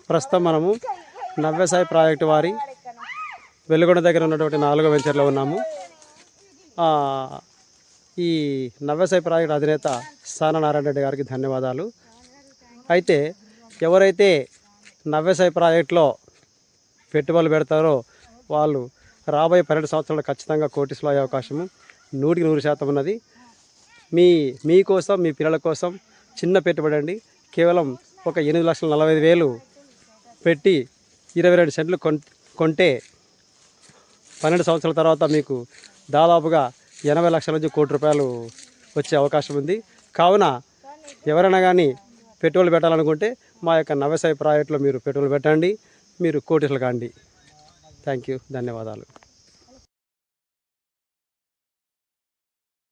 ప్రస్తుతం మనము నవ్యసాయి ప్రాజెక్టు వారి వెలుగొండ దగ్గర ఉన్నటువంటి 4వ వెంచర్లో ఉన్నాము. ఈ నవ్యసాయి ప్రాజెక్టు అధినేత సాన నారాయణ రెడ్డి గారికి ధన్యవాదాలు. అయితే ఎవరైతే నవ్యసాయి ప్రాజెక్టులో పెట్టుబడులు పెడతారో వాళ్ళు రాబోయే 12 సంవత్సరాలు ఖచ్చితంగా కోటీసులు అయ్యే అవకాశము 100% ఉన్నది. మీకోసం మీ పిల్లల కోసం చిన్న పెట్టుబడి అండి. కేవలం ఒక 8,45,000 పెట్టి 22 సెంట్లు కొంటే 12 సంవత్సరాల తర్వాత మీకు దాదాపుగా 80 లక్షల నుంచి కోటి రూపాయలు వచ్చే అవకాశం ఉంది. కావున ఎవరైనా కానీ పెట్టుబడులు పెట్టాలనుకుంటే మా యొక్క నవ్యసాయి ప్రాజెక్టులో మీరు పెట్టుబడులు పెట్టండి, మీరు కోటీసులు కాండి. థ్యాంక్ యూ, ధన్యవాదాలు.